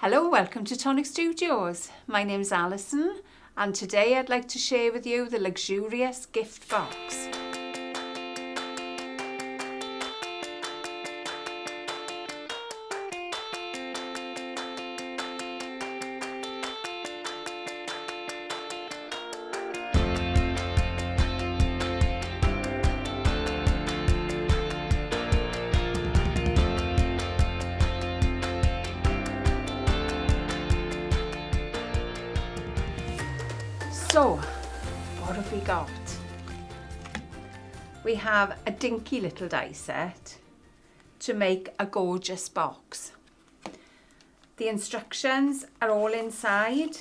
Hello, welcome to Tonic Studios. My name's Alison and today I'd like to share with you the Luxurious Gift Box. So, what have we got? We have a dinky little die set to make a gorgeous box. The instructions are all inside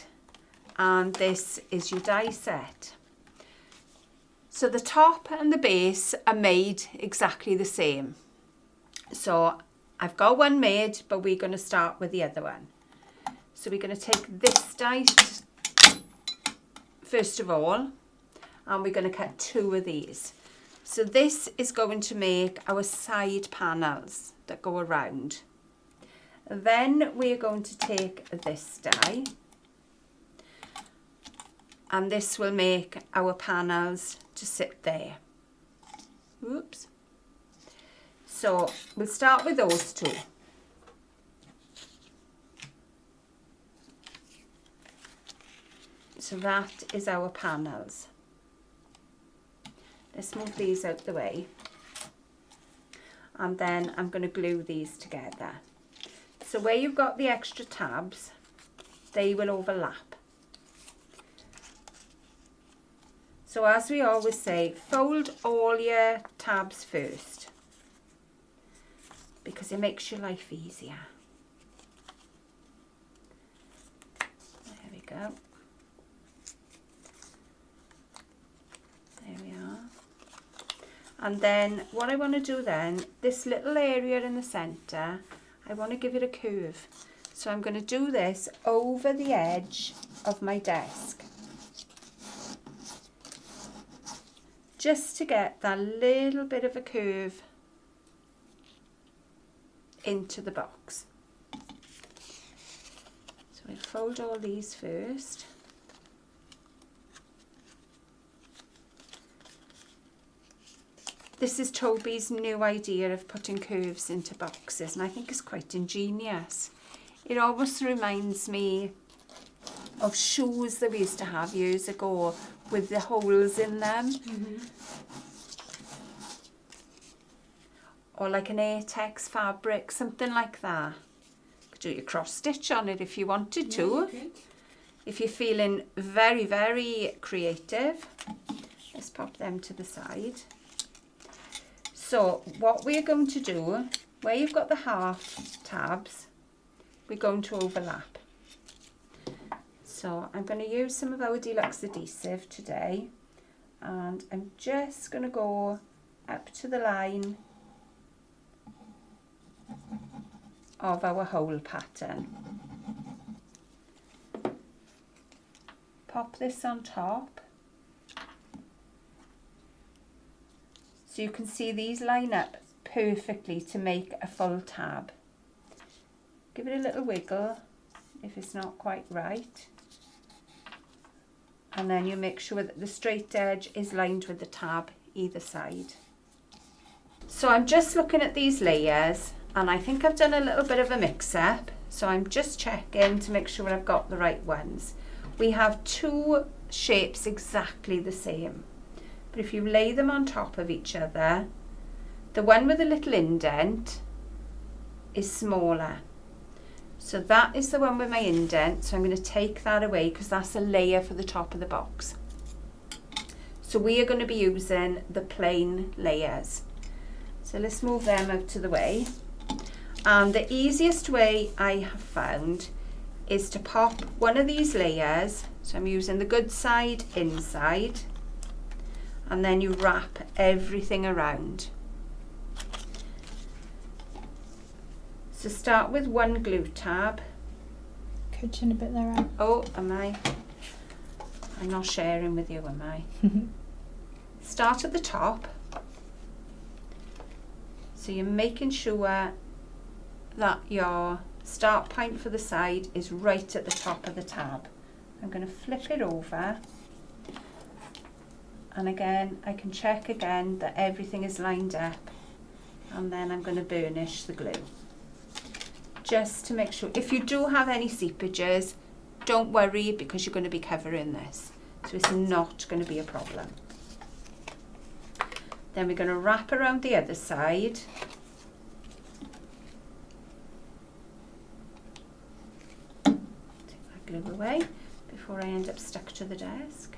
and this is your die set. So the top and the base are made exactly the same. So I've got one made, but we're going to start with the other one. So we're going to take this die first of all, and we're going to cut two of these. So this is going to make our side panels that go around. Then we're going to take this die and this will make our panels to sit there. Oops. So we'll start with those two. So that is our panels. Let's move these out the way. And then I'm going to glue these together. So where you've got the extra tabs, they will overlap. So as we always say, fold all your tabs first, because it makes your life easier. There we go. There we are. And then what I want to do then, this little area in the centre, I want to give it a curve. So I'm going to do this over the edge of my desk, just to get that little bit of a curve into the box. So I fold all these first. This is Toby's new idea of putting curves into boxes, and I think it's quite ingenious. It almost reminds me of shoes that we used to have years ago with the holes in them. Or like an Airtex fabric, something like that. You could do your cross stitch on it if you wanted to. Yeah, if you're feeling very, very creative. Let's pop them to the side. So what we're going to do, where you've got the half tabs, we're going to overlap. So I'm going to use some of our deluxe adhesive today, and I'm just going to go up to the line of our hole pattern. Pop this on top. So you can see these line up perfectly to make a full tab. Give it a little wiggle if it's not quite right. And then you make sure that the straight edge is lined with the tab either side. So I'm just looking at these layers and I think I've done a little bit of a mix up. So I'm just checking to make sure I've got the right ones. We have two shapes exactly the same. But if you lay them on top of each other, the one with a little indent is smaller. So that is the one with my indent. So I'm going to take that away because that's a layer for the top of the box. So we are going to be using the plain layers. So let's move them out to the way. And the easiest way I have found is to pop one of these layers. So I'm using the good side inside. And then you wrap everything around. So start with one glue tab. Coaching a bit there, Anne. Oh, am I? I'm not sharing with you, am I? Start at the top. So you're making sure that your start point for the side is right at the top of the tab. I'm going to flip it over, and again I can check again that everything is lined up, and then I'm going to burnish the glue just to make sure. If you do have any seepages, don't worry, because you're going to be covering this, so it's not going to be a problem. Then we're going to wrap around the other side. Take that glue away before I end up stuck to the desk.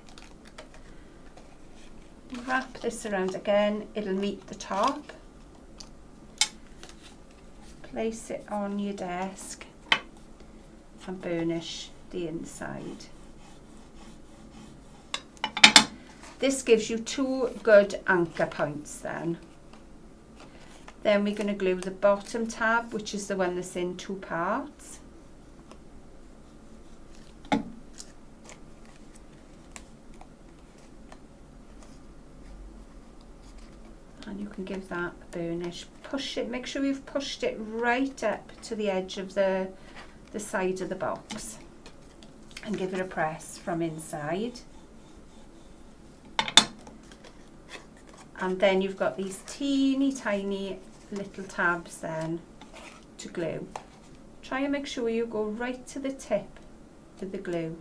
Wrap this around again, it'll meet the top. Place it on your desk and burnish the inside. This gives you 2 good anchor points then. Then we're going to glue the bottom tab, which is the one that's in 2 parts. And you can give that a burnish. Push it, make sure you've pushed it right up to the edge of the side of the box, and give it a press from inside. And then you've got these teeny tiny little tabs then to glue. Try and make sure you go right to the tip with the glue,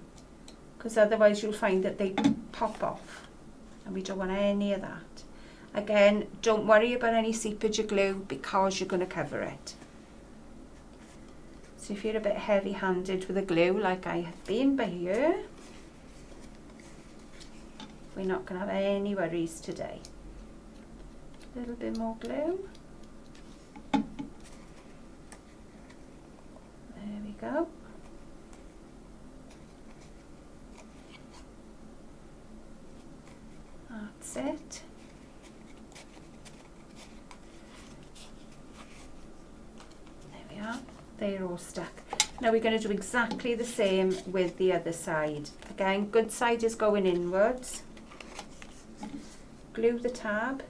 because otherwise you'll find that they pop off, and we don't want any of that. Again, don't worry about any seepage of glue, because you're going to cover it. So if you're a bit heavy-handed with the glue, like I have been by here, we're not going to have any worries today. A little bit more glue. There we go. That's it. There we are. They're all stuck. Now we're going to do exactly the same with the other side. Again, good side is going inwards. Glue the tab.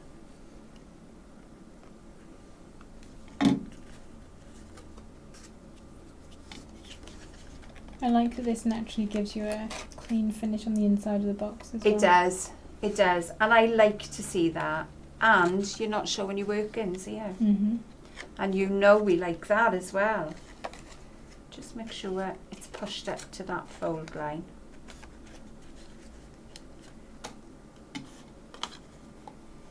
I like that this naturally gives you a clean finish on the inside of the box as well. It does, it does. And I like to see that. And you're not showing your workings here. Mm-hmm. And you know we like that as well. Just make sure it's pushed up to that fold line.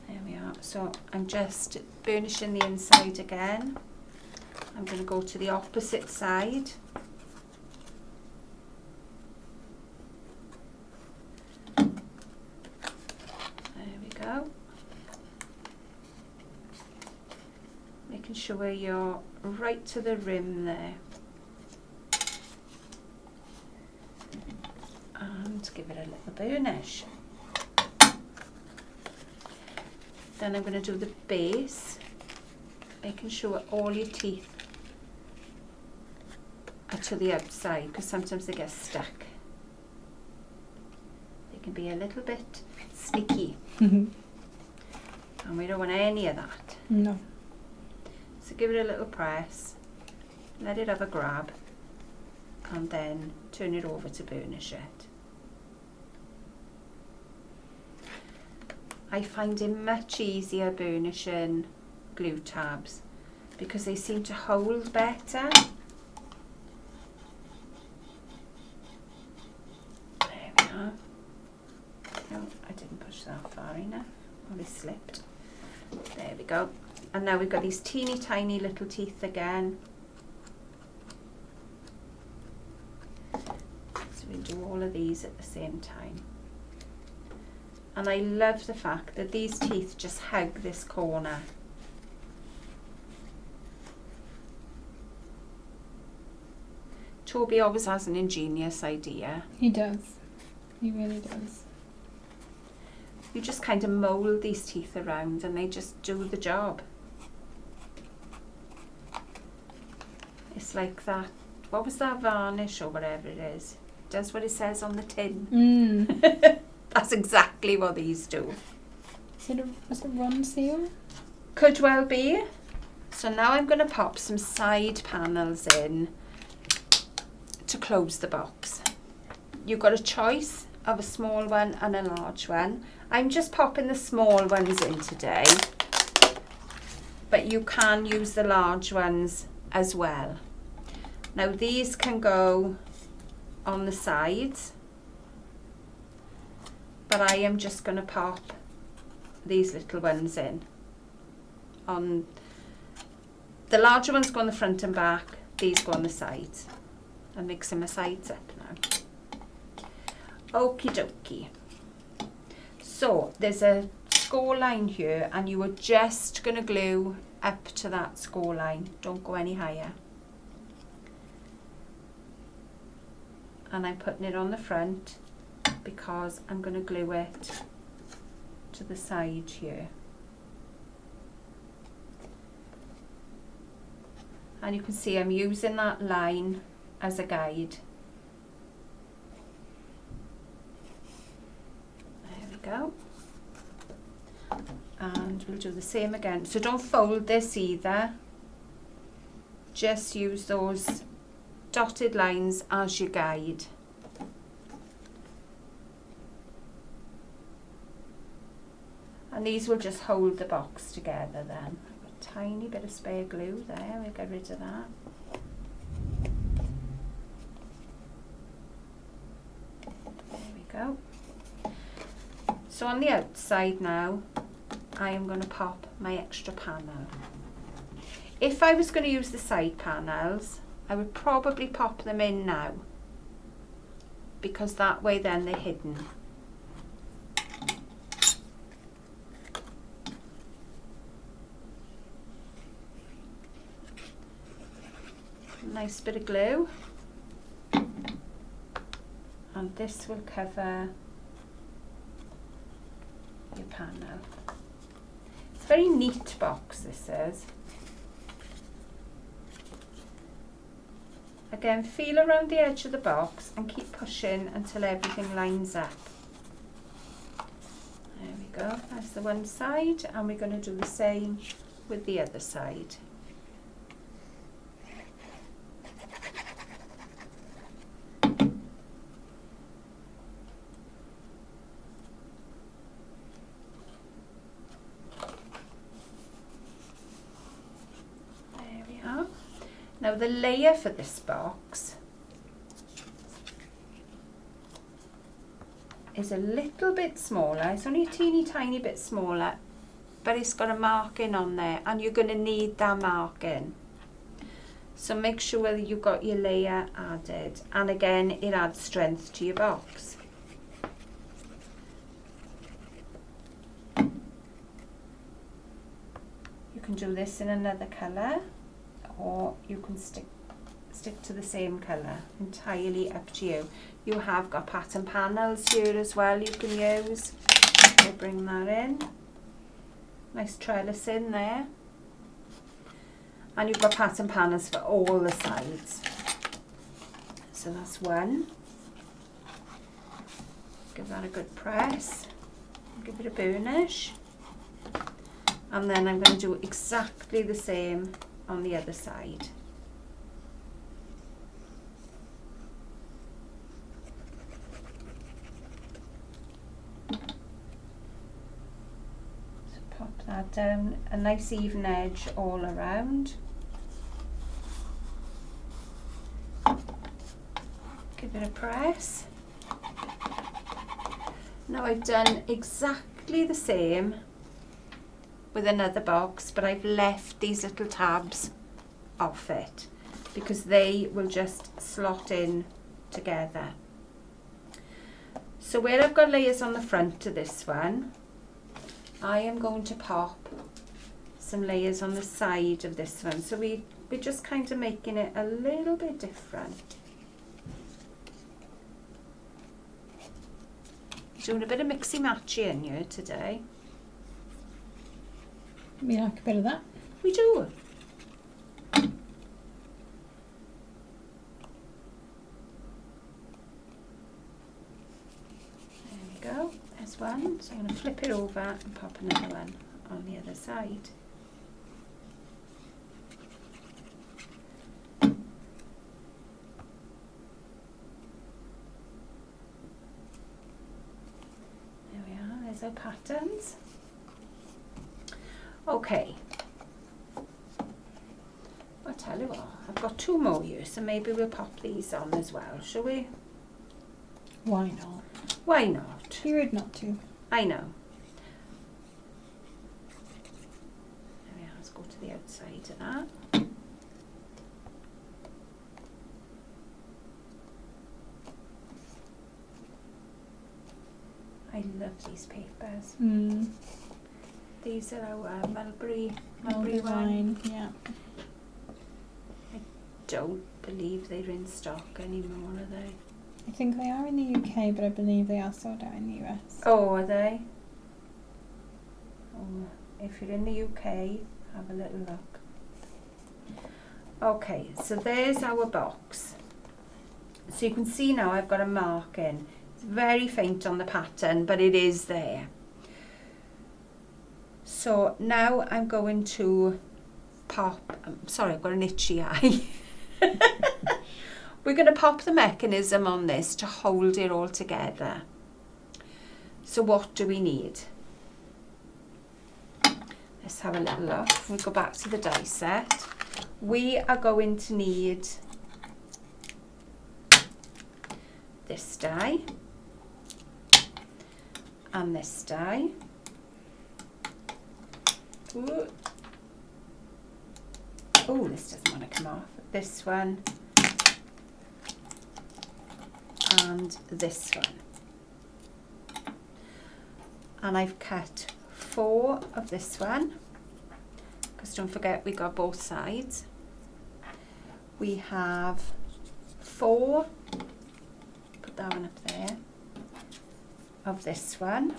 There we are. So I'm just burnishing the inside again. I'm going to go to the opposite side. Go. Making sure you're right to the rim there, and give it a little burnish. Then I'm going to do the base, making sure all your teeth are to the outside, because sometimes they get stuck. They can be a little bit sticky. And we don't want any of that. No. So give it a little press, let it have a grab, and then turn it over to burnish it. I find it much easier burnishing glue tabs because they seem to hold better. There we are. Oh, I didn't push that far enough. Oh, it slipped. There we go. And now we've got these teeny tiny little teeth again. So we'll do all of these at the same time. And I love the fact that these teeth just hug this corner. Toby always has an ingenious idea. He does. He really does. You just kind of mould these teeth around and they just do the job. It's like that, what was that, varnish or whatever it is? It does what it says on the tin. That's exactly what these do. Was it Ron Seal? Could well be. So now I'm going to pop some side panels in to close the box. You've got a choice of a small one and a large one. I'm just popping the small ones in today, but you can use the large ones as well. Now these can go on the sides, but I am just going to pop these little ones in. On the larger ones go on the front and back, these go on the sides. I'm mixing my sides up now. Okie dokie. So there's a score line here, and you are just going to glue up to that score line. Don't go any higher. And I'm putting it on the front because I'm going to glue it to the side here. And you can see I'm using that line as a guide. There we go. And we'll do the same again. So don't fold this either. Just use those dotted lines as your guide. And these will just hold the box together then. A tiny bit of spare glue there, we'll get rid of that. There we go. So on the outside now, I am going to pop my extra panel. If I was going to use the side panels, I would probably pop them in now, because that way then they're hidden. Nice bit of glue, and this will cover your panel. It's a very neat box, this is. Again, feel around the edge of the box and keep pushing until everything lines up. There we go, that's the one side, and we're going to do the same with the other side. Now the layer for this box is a little bit smaller. It's only a teeny tiny bit smaller, but it's got a marking on there, and you're going to need that marking. So make sure that you've got your layer added, and again it adds strength to your box. You can do this in another colour, or you can stick to the same colour, entirely up to you. You have got pattern panels here as well you can use. I'll bring that in. Nice trellis in there. And you've got pattern panels for all the sides. So that's one. Give that a good press. Give it a burnish. And then I'm going to do exactly the same on the other side. So pop that down, a nice even edge all around. Give it a press. Now I've done exactly the same with another box, but I've left these little tabs off it because they will just slot in together. So where I've got layers on the front to this one, I am going to pop some layers on the side of this one. So we're just kind of making it a little bit different. Doing a bit of mixy-matchy in here today. We like a bit of that. We do. There we go. There's one. So I'm going to flip it over and pop another one on the other side. there's our patterns. Okay. I'll tell you what, I've got 2 more here, so maybe we'll pop these on as well, shall we? Why not? Why not? You're rude not to. I know. There we are, let's go to the outside of that. I love these papers. These are our mulberry wine. Yeah. Don't believe they're in stock anymore, are they? I think they are in the UK, but I believe they are sold out in the US. Oh, are they? Oh, if you're in the UK, have a little look. Okay, so there's our box. So you can see now I've got a mark in. It's very faint on the pattern, but it is there. So now I'm going to pop, sorry, I've got an itchy eye. We're going to pop the mechanism on this to hold it all together. So what do we need? Let's have a little look. We'll go back to the die set. We are going to need this die and this die. Ooh. Oh, this doesn't want to come off. This one and this one. And I've cut 4 of this one, because don't forget we got both sides. We have 4, put that one up there, of this one.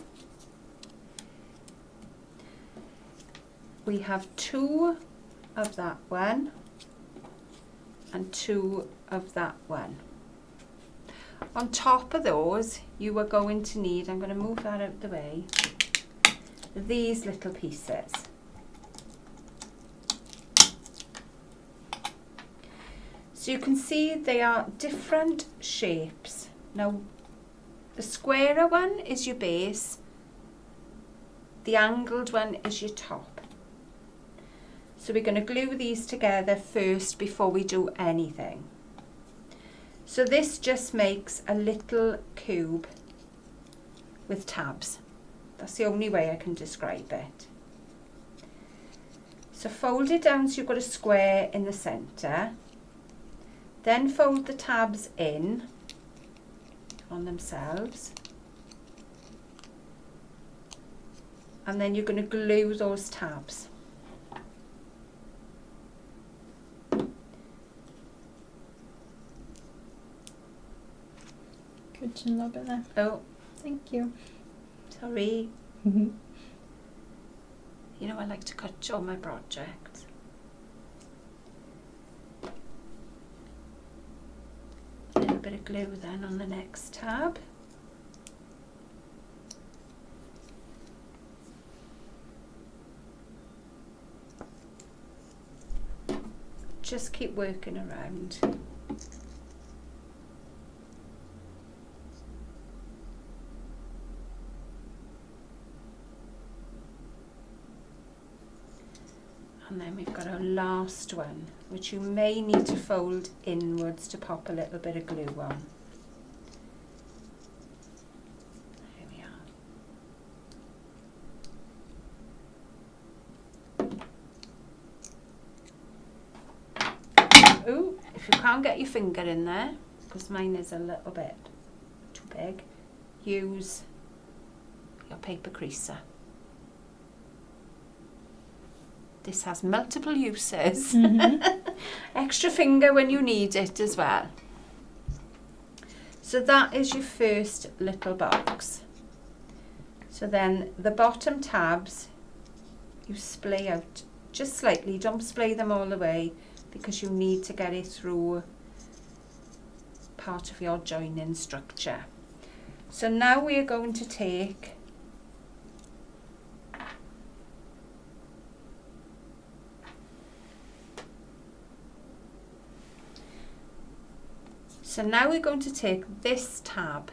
We have 2 of that one and 2 of that one. On top of those, you are going to need, I'm going to move that out of the way, these little pieces. So you can see they are different shapes. Now, the squarer one is your base, the angled one is your top. So we're going to glue these together first before we do anything. So this just makes a little cube with tabs. That's the only way I can describe it. So fold it down so you've got a square in the centre. Then fold the tabs in on themselves. And then you're going to glue those tabs. Good chin a little bit there. Oh, thank you. sorry. You know I like to cut all my projects. A little bit of glue then on the next tab. Just keep working around. And then we've got our last one, which you may need to fold inwards to pop a little bit of glue on. There we are. Ooh, if you can't get your finger in there, because mine is a little bit too big, use your paper creaser. This has multiple uses. Extra finger when you need it as well. So that is your first little box. So then the bottom tabs, you splay out just slightly. Don't splay them all the way because you need to get it through part of your joining structure. So now we are going to take this tab,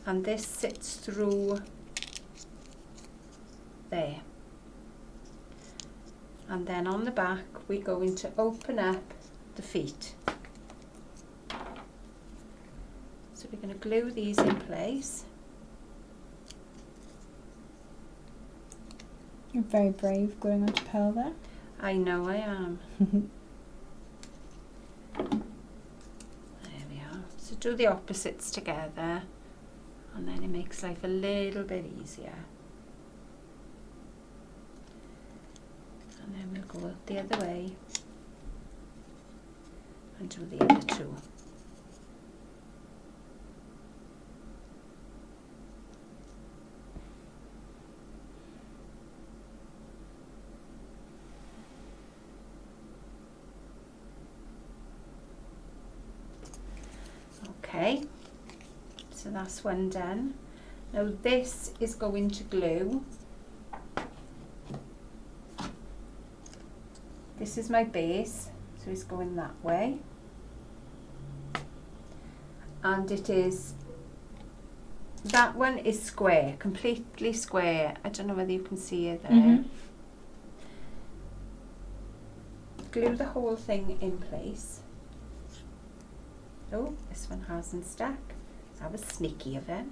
and this sits through there. And then on the back we're going to open up the feet. So we're going to glue these in place. You're very brave going onto pearl there. I know I am. There we are. So do the opposites together, and then it makes life a little bit easier. And then we'll go out the other way and do the other two. Okay, so that's one done. Now this is going to glue. This is my base, so it's going that way. And it is, that one is square, completely square. I don't know whether you can see it there. Mm-hmm. Glue the whole thing in place. Oh, this one hasn't stuck. That was sneaky of him.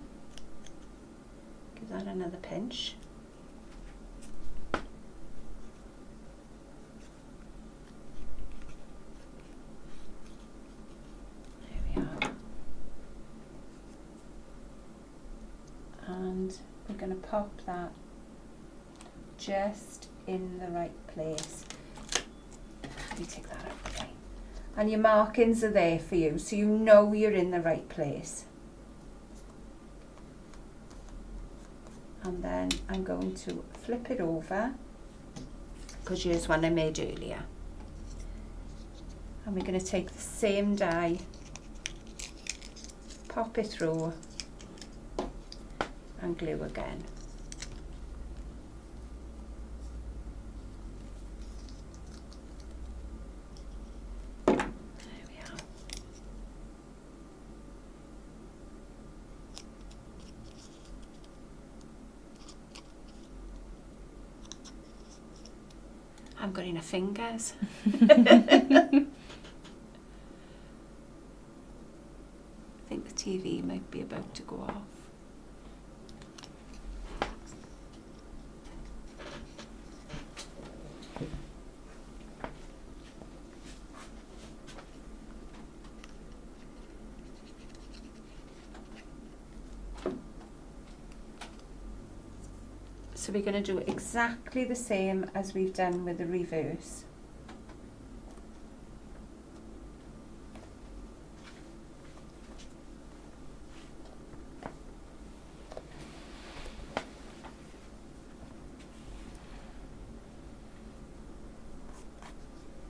Give that another pinch. There we are. And we're going to pop that just in the right place. Let me take that out of the way. And your markings are there for you, so you know you're in the right place. And then I'm going to flip it over, because here's one I made earlier. And we're going to take the same die, pop it through, and glue again. I've got enough fingers. I think the TV might be about to go off. So we're going to do exactly the same as we've done with the reverse.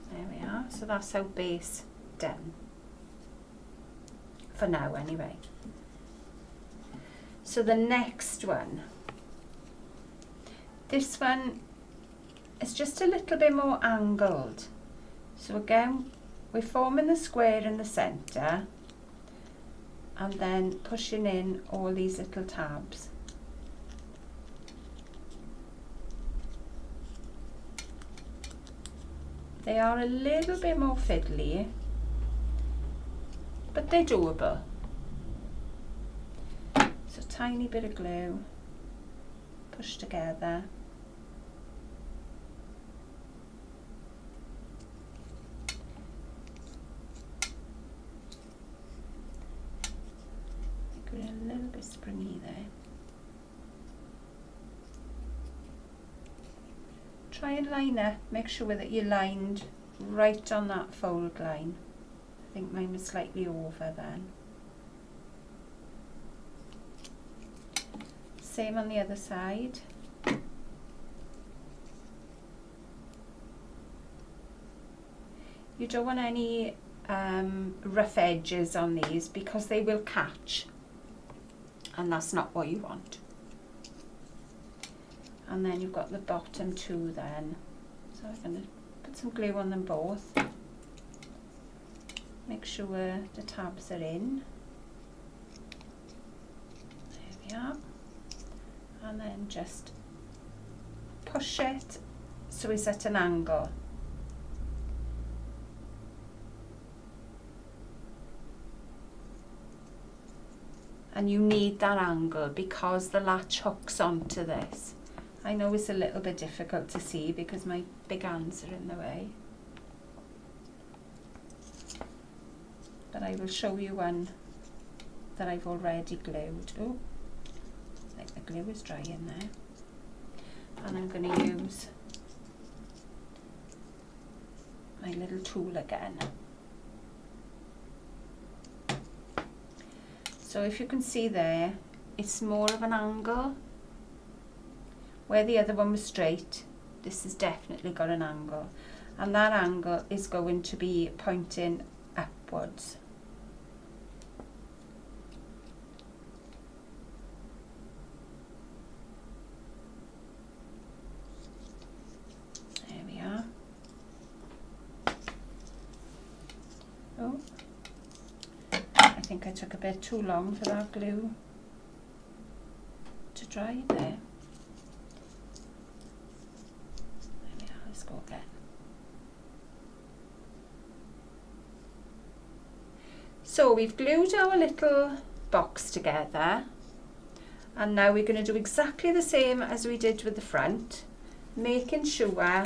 There we are. So that's our base done. For now anyway. So the next one. This one is just a little bit more angled. So again, we're forming the square in the centre and then pushing in all these little tabs. They are a little bit more fiddly, but they're doable. So tiny bit of glue, push together. A little bit springy there. Try and line up, make sure that you're lined right on that fold line. I think mine was slightly over then. Same on the other side. You don't want any rough edges on these because they will catch. And that's not what you want. And then you've got the bottom two then. So I'm going to put some glue on them both. Make sure the tabs are in. There we are. And then just push it so it's at an angle. And you need that angle because the latch hooks onto this. I know it's a little bit difficult to see because my big hands are in the way. But I will show you one that I've already glued. Oh, I think the glue is dry in there. And I'm going to use my little tool again. So if you can see there, it's more of an angle. Where the other one was straight, this has definitely got an angle. And that angle is going to be pointing upwards. There we are. Oh. I think I took a bit too long for that glue to dry there. There we are, let's go again. So we've glued our little box together, and now we're going to do exactly the same as we did with the front, making sure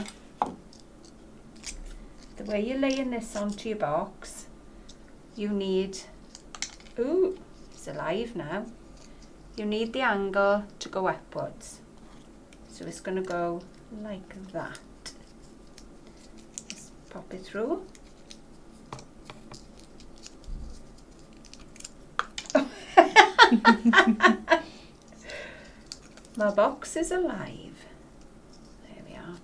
the way you're laying this onto your box, you need, ooh, it's alive now. You need the angle to go upwards. So it's going to go like that. Just pop it through. My box is alive. There we are.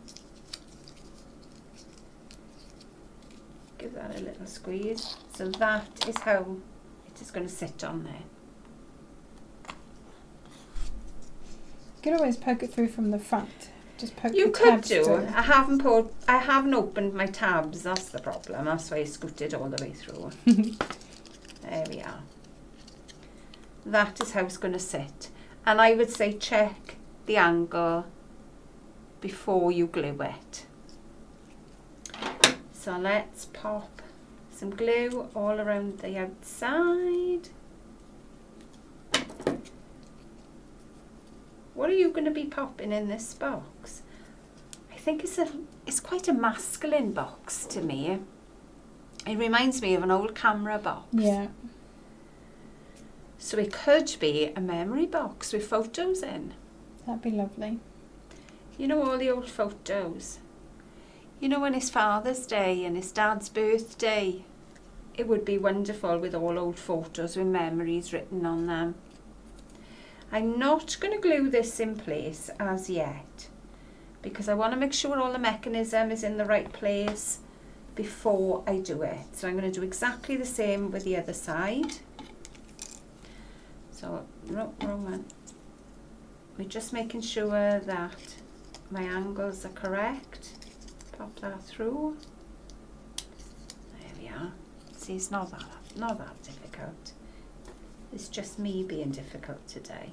Give that a little squeeze. So that is how it is going to sit on there. You could always poke it through from the front. Just poke You the could tabs do. through. I haven't opened my tabs. That's the problem. That's why I scooted all the way through. There we are. That is how it's going to sit. And I would say check the angle before you glue it. So let's pop some glue all around the outside. What are you going to be popping in this box? I think it's quite a masculine box to me. It reminds me of an old camera box. Yeah. So it could be a memory box with photos in. That'd be lovely. You know, all the old photos. You know, when it's Father's Day and his dad's birthday, it would be wonderful with all old photos with memories written on them. I'm not going to glue this in place as yet because I want to make sure all the mechanism is in the right place before I do it. So I'm going to do exactly the same with the other side. So, no, wrong one. We're just making sure that my angles are correct. Pop that through. There we are. See, it's not that difficult. It's just me being difficult today.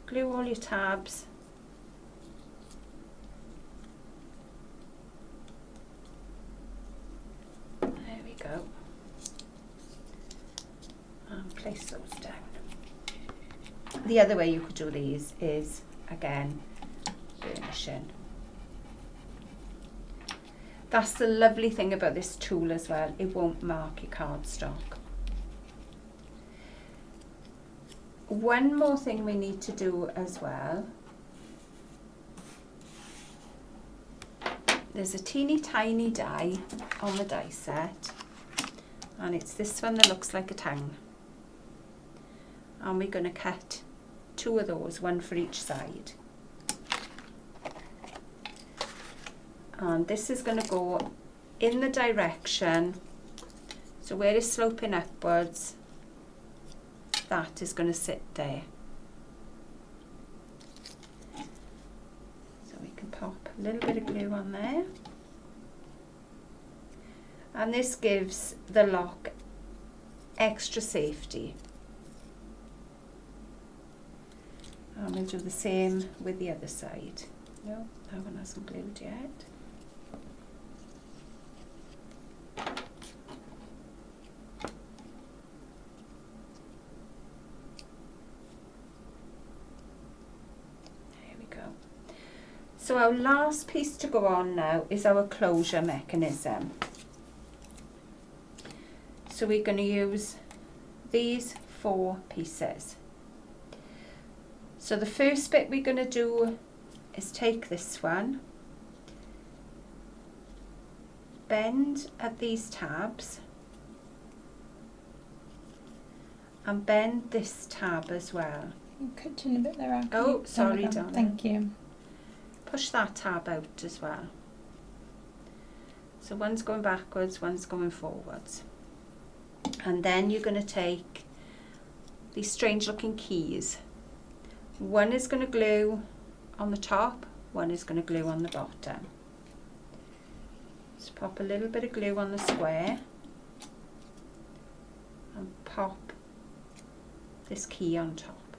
Glue all your tabs. There we go. And place those down. The other way you could do these is, again, burnishing. That's the lovely thing about this tool as well. It won't mark your cardstock. One more thing we need to do as well. There's a teeny tiny die on the die set, and it's this one that looks like a tongue. And we're going to cut two of those, one for each side. And this is going to go in the direction, so where it's sloping upwards, that is going to sit there. So we can pop a little bit of glue on there. And this gives the lock extra safety. And we'll do the same with the other side. No, that one hasn't glued yet. There we go. So our last piece to go on now is our closure mechanism. So we're going to use these 4 pieces. So the first bit we're going to do is take this one, bend at these tabs, and bend this tab as well. You're cutting a bit there out. Oh, sorry, darling. Thank you. Push that tab out as well. So one's going backwards, one's going forwards. And then you're going to take these strange looking keys. One is going to glue on the top, one is going to glue on the bottom. Just pop a little bit of glue on the square and pop this key on top.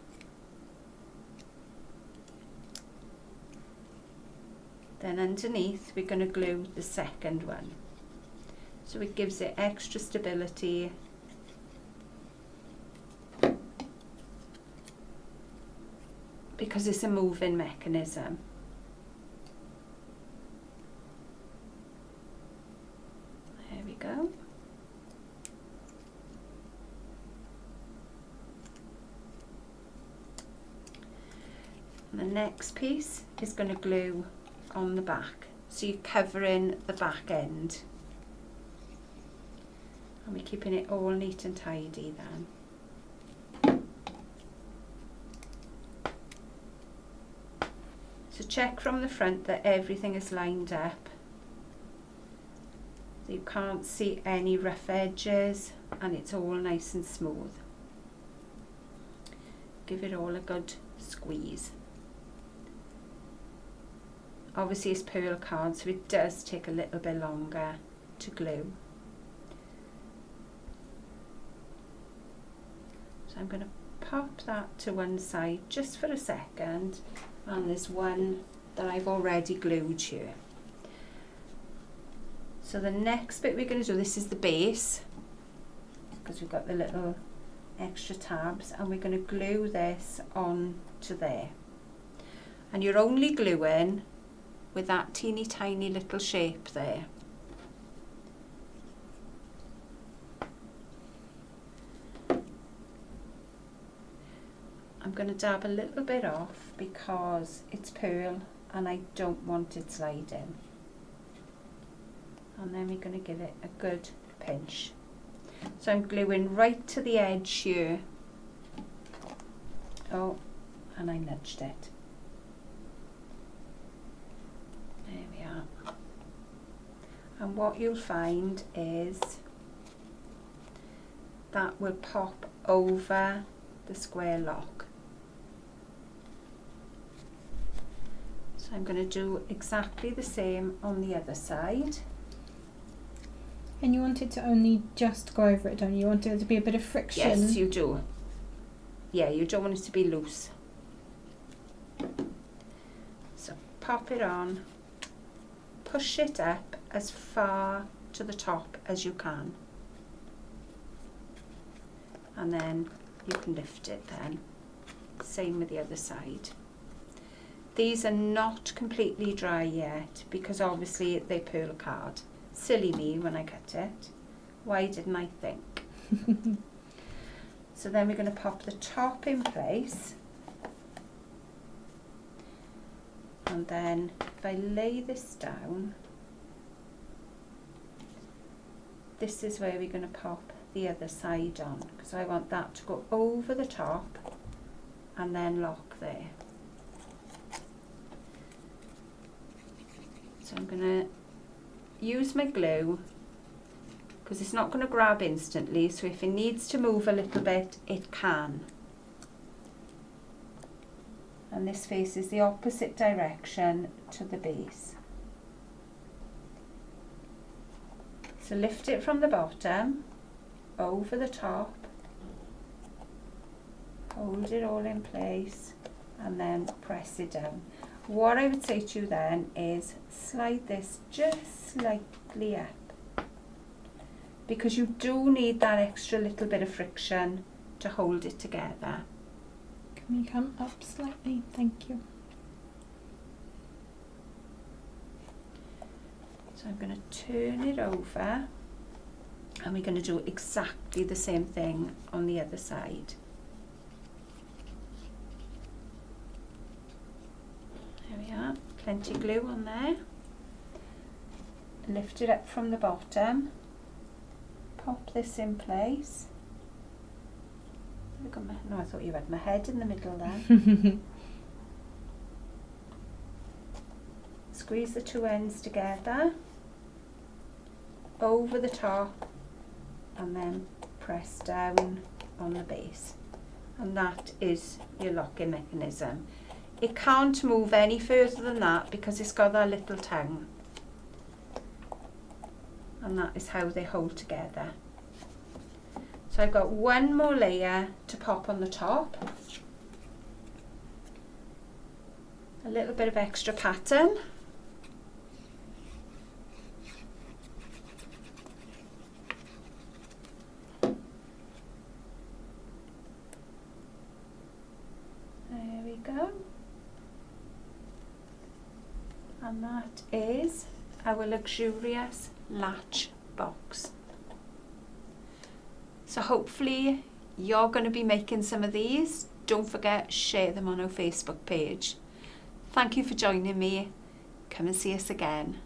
Then underneath we're going to glue the second one. So it gives it extra stability. Because it's a moving mechanism. There we go. And the next piece is going to glue on the back. So you're covering the back end. And we're keeping it all neat and tidy then. So check from the front that everything is lined up. So you can't see any rough edges and it's all nice and smooth. Give it all a good squeeze. Obviously it's pearl card, so it does take a little bit longer to glue. So I'm going to pop that to one side just for a second. And there's one that I've already glued here. So the next bit we're going to do, this is the base, because we've got the little extra tabs, and we're going to glue this on to there. And you're only gluing with that teeny tiny little shape there. I'm going to dab a little bit off because it's pearl and I don't want it sliding. And then we're going to give it a good pinch. So I'm gluing right to the edge here. Oh, and I nudged it. There we are. And what you'll find is that will pop over the square lock. I'm going to do exactly the same on the other side. And you want it to only just go over it, don't you? You want it to be a bit of friction? Yes, you do. Yeah, you don't want it to be loose. So pop it on, push it up as far to the top as you can. And then you can lift it then. Same with the other side. These are not completely dry yet because obviously they pearl card. Silly me when I cut it. Why didn't I think? So then we're going to pop the top in place. And then if I lay this down, this is where we're going to pop the other side on, because I want that to go over the top and then lock there. So I'm going to use my glue because it's not going to grab instantly, so if it needs to move a little bit, it can. And this faces the opposite direction to the base. So lift it from the bottom, over the top, hold it all in place and then press it down. What I would say to you then is slide this just slightly up, because you do need that extra little bit of friction to hold it together. Can we come up slightly? Thank you. So I'm going to turn it over, and we're going to do exactly the same thing on the other side. There we are, plenty glue on there. Lift it up from the bottom, pop this in place. No, I thought you had my head in the middle there. Squeeze the two ends together, over the top, and then press down on the base. And that is your locking mechanism. It can't move any further than that because it's got that little tongue. And that is how they hold together. So I've got one more layer to pop on the top. A little bit of extra pattern. There we go. And that is our Luxurious Latch Box. So hopefully you're going to be making some of these. Don't forget, share them on our Facebook page. Thank you for joining me. Come and see us again.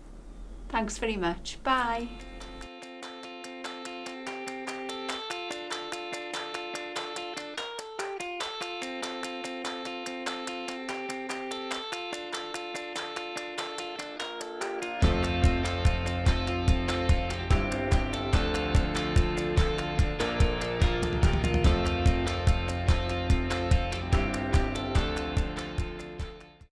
Thanks very much. Bye.